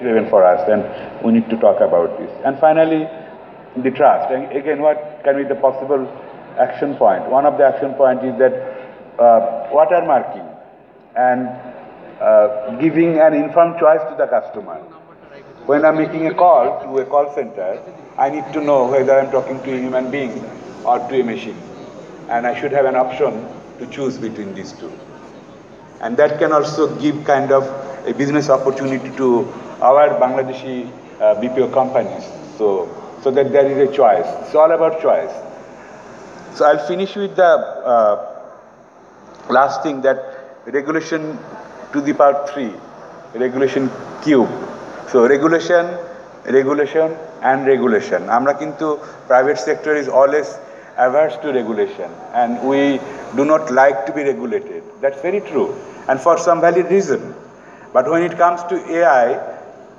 relevant for us, and we need to talk about this. And finally, the trust. And again, what can be the possible action point? One of the action points is that watermarking and giving an informed choice to the customer. When I'm making a call to a call center, I need to know whether I'm talking to a human being or to a machine. And I should have an option to choose between these two. And that can also give kind of a business opportunity to our Bangladeshi BPO companies, so that there is a choice. It's all about choice. So I'll finish with the last thing, that regulation to the power 3, regulation cube. So regulation, and regulation. Amra kintu private sector is always averse to regulation, and we do not like to be regulated. That's very true, and for some valid reason. But when it comes to AI,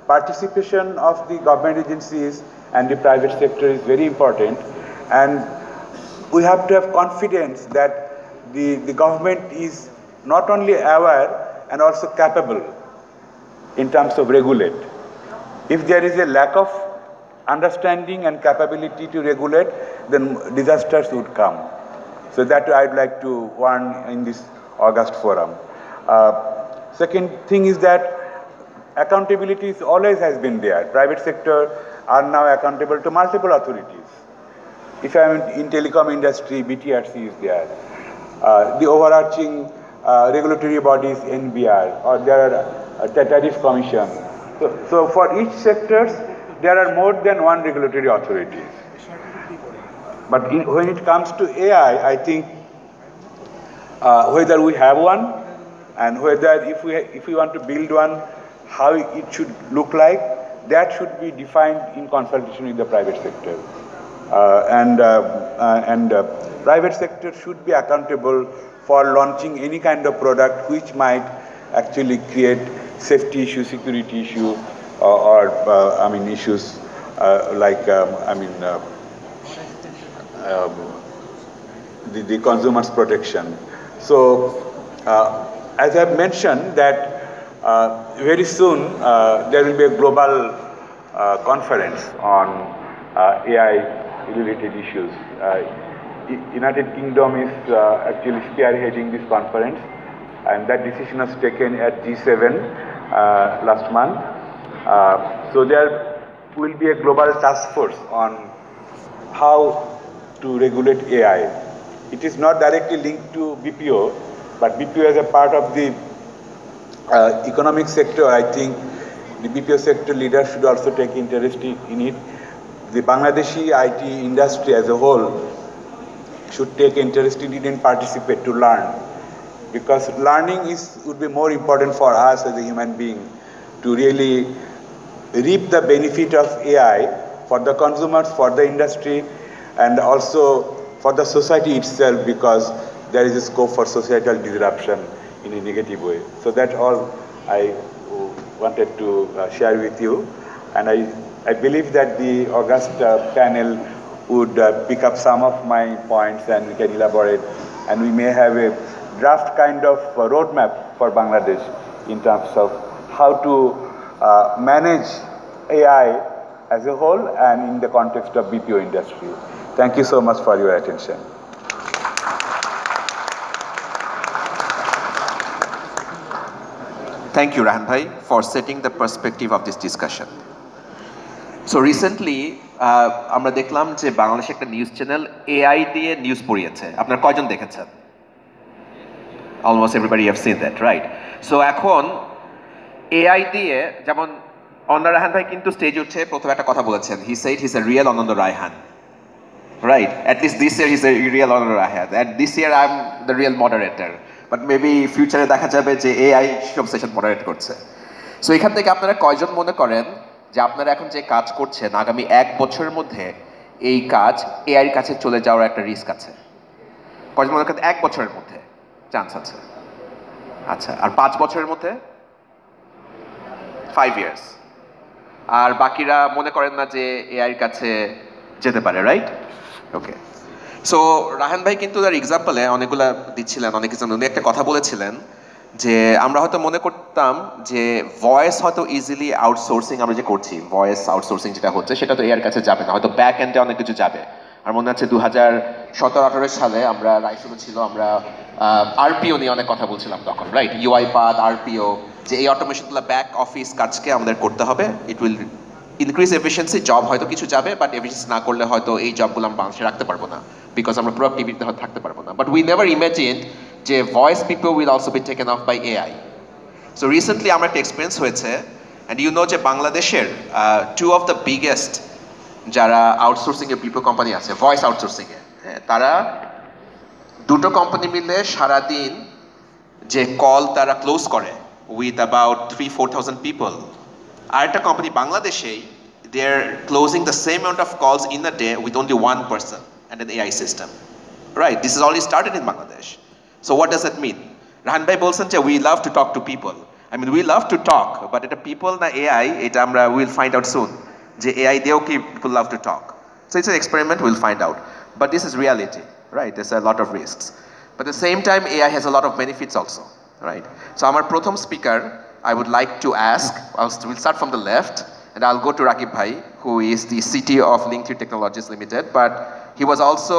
participation of the government agencies and the private sector is very important, and we have to have confidence that the government is not only aware and also capable in terms of regulate. If there is a lack of understanding and capability to regulate, then disasters would come. So that I'd like to warn in this August forum. Second thing is that accountability always has been there. Private sector are now accountable to multiple authorities. If I'm in telecom industry, BTRC is there. The overarching regulatory bodies, NBR, or there are tariff commission. So for each sectors, there are more than one regulatory authorities. But when it comes to AI, I think whether we have one, and whether if we want to build one, how it should look like, that should be defined in consultation with the private sector. Private sector should be accountable for launching any kind of product which might actually create safety issue, security issue, or issues like the consumer's protection. So as I've mentioned that very soon there will be a global conference on AI-related issues. United Kingdom is actually spearheading this conference, and that decision was taken at G7 last month. So there will be a global task force on how to regulate AI. It is not directly linked to BPO, but BPO as a part of the economic sector. I think the BPO sector leaders should also take interest in it. The Bangladeshi IT industry as a whole should take interest in it and participate to learn, because learning would be more important for us as a human being to really reap the benefit of AI for the consumers, for the industry, and also for the society itself, because there is a scope for societal disruption in a negative way. So that's all I wanted to share with you, and I believe that the August panel would pick up some of my points and we can elaborate, and we may have a draft kind of roadmap for Bangladesh in terms of how to manage AI as a whole and in the context of BPO industry. Thank you so much for your attention. Thank you, Rahan Bhai, for setting the perspective of this discussion. So recently, আমরা দেখলাম যে বাংলাদেশে একটা news channel AI দিয়ে news পড়িয়েছে। আপনারা কয়জন দেখেছেন? Almost everybody have seen that, right? So এখন AI দিয়ে যেমন অনন্দ রায়হান ভাই কিন্তু স্টেজে উঠে প্রথমে একটা কথা বলেছেন। He said he's a real অনন্দ Raihan. Right? At least this year he's a real অনন্দ Raihan. And this year I'm the real moderator. But maybe future দেখা যাবে যে AI সব সেশন মডারেট করছে। So এখান থেকে আপনারা কয়জন মনে করেন যে আপনারা এখন যে কাজ করছেন আগামী 1 বছরের মধ্যে এই কাজ AI এর কাছে চলে যাওয়ার একটা রিস্ক আছে? কয়জন মনে করেন 1 বছরের মধ্যে চান্স আছে? আচ্ছা, আর 5 বছরের মধ্যে? 5 years. আর বাকিরা মনে করেন না যে AI এর কাছে যেতে পারে, রাইট? ওকে। সো রাহান ভাই কিন্তু তার এক্সাম্পলে অনেকগুলা দিচ্ছিলেন, অনেক কিছু উনি একটা কথা বলেছিলেন যে আমরা হয়তো মনে করতাম যে ভয়েস হয়তো ইজিলি আউটসোর্সিং আমরা যে করছি, ভয়েস আউটসোর্সিং যেটা হচ্ছে সেটা তো এর কাছে যাবে না, হয়তো ব্যাক এন্ডে অনেক কিছু যাবে। আর মনে আছে 2017-18 সালে আমরা রাইসুলো ছিল, আমরা আরপিও নিয়ে অনেক কথা বলছিলাম তখন, রাইট? ইউআই পাথ, আরপিও, যে এই অটোমেশনগুলো ব্যাক অফিস কাজকে আমাদের করতে হবে, it will increase efficiency, job হয়তো কিছু যাবে, বাট এফিসিয়েন্সি না করলে হয়তো এই জবগুলো আমরা বাংলাদেশে রাখতে পারবো না, বিকজ আমরা প্রোডাক্টিভিটিতে হয়তো থাকতে পারবো না। বাট উই নেভার ইমাজিনড যে voice people will also be taken off by AI. So recently আমার একটা এক্সপিরিয়েন্স হয়েছে, অ্যান্ড ইউ নো যে বাংলাদেশের টু অফ দ্য বিগেস্ট যারা আউটসোর্সিং এর পিপল কোম্পানি আছে, ভয়েস আউটসোর্সিং এ, হ্যাঁ, তারা দুটো কোম্পানি মিলে সারাদিন যে কল তারা ক্লোজ করে উইথ অ্যাবাউট 3-4,000 পিপল, আর একটা কোম্পানি বাংলাদেশেই they are closing the same amount of calls in a day with only one person and an AI system, right? This is already started in Bangladesh. So what does that mean? Rahan ভাই বলছেন যে we love to talk to people. I mean we love to talk, but এটা people না AI, এটা আমরা will find out সুন, যে AI দিয়েও কি people love to talk. So it's an experiment, we'll find out. But this is reality, right? There's a lot of risks. But at the same time, AI has a lot of benefits also, right? So our prothom speaker, I would like to ask, we'll start from the left, and I'll go to Rakib Bhai, who is the CTO of Link3 Technologies Limited, but he was also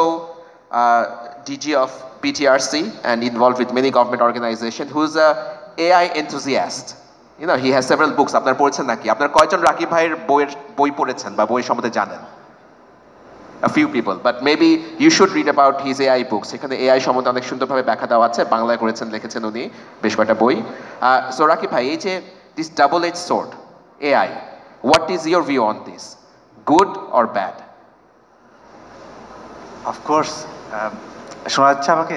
DG of PTRC and involved with many government organizations, who's a AI enthusiast. You know, he has several books. আপনার পড়েছেন নাকি? আপনার কয়জন রাকিব ভাইয়ের বই পড়েছেন বা বই সম্বন্ধে জানেন? A few people, but maybe you should read about his AI books. এখানে AI সম্বন্ধে অনেক সুন্দরভাবে ব্যাখ্যা দেওয়া আছে, বাংলায় করেছেন, লিখেছেন উনি বেশ কয়েকটা বই। সো রাকিব ভাই, এই যে this double edge sword AI, what is your view on this? Good or bad? Of course, শোনা যাচ্ছে আমাকে?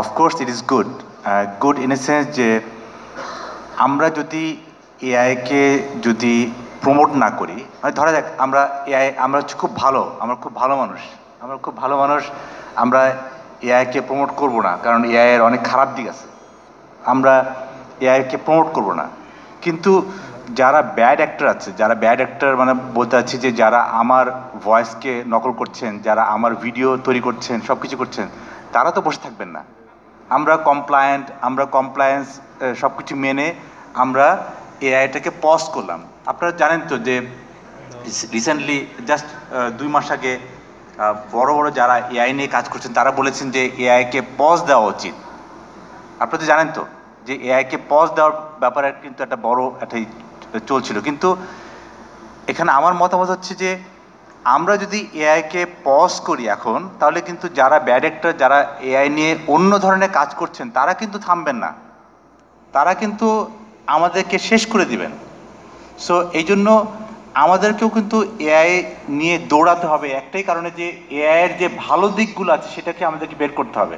Of course it is good. Good in a sense যে আমরা যদি AI কে যদি প্রমোট না করি, মানে ধরা যাক আমরা এআই, আমরা খুব ভালো মানুষ, আমরা এআইকে প্রমোট করব না, কারণ এআই এর অনেক খারাপ দিক আছে, আমরা এআইকে প্রমোট করব না। কিন্তু যারা ব্যাড অ্যাক্টর মানে বলতে চাচ্ছি যে যারা আমার ভয়েসকে নকল করছেন, যারা আমার ভিডিও তৈরি করছেন, সব কিছু করছেন, তারা তো বসে থাকবেন না। আমরা কমপ্লায়েন্স সব কিছু মেনে আমরা এআইটাকে পজ করলাম। আপনারা জানেন তো যে রিসেন্টলি জাস্ট 2 মাস আগে বড় যারা এআই নিয়ে কাজ করছেন তারা বলেছেন যে এআইকে পজ দেওয়া উচিত। আপনারা তো জানেন তো যে এআইকে পজ দেওয়ার ব্যাপারে কিন্তু একটা বড় চলছিল। কিন্তু এখানে আমার মতামত হচ্ছে যে আমরা যদি এআইকে পজ করি এখন, তাহলে কিন্তু যারা ব্যাড অ্যাক্টর, যারা এআই নিয়ে অন্য ধরনের কাজ করছেন, তারা কিন্তু থামবেন না, তারা কিন্তু আমাদেরকে শেষ করে দিবেন। সো এই জন্য আমাদেরকেও কিন্তু এআই নিয়ে দৌড়াতে হবে, একটাই কারণে যে এআইয়ের যে ভালো দিকগুলো আছে সেটাকে আমাদেরকে বের করতে হবে।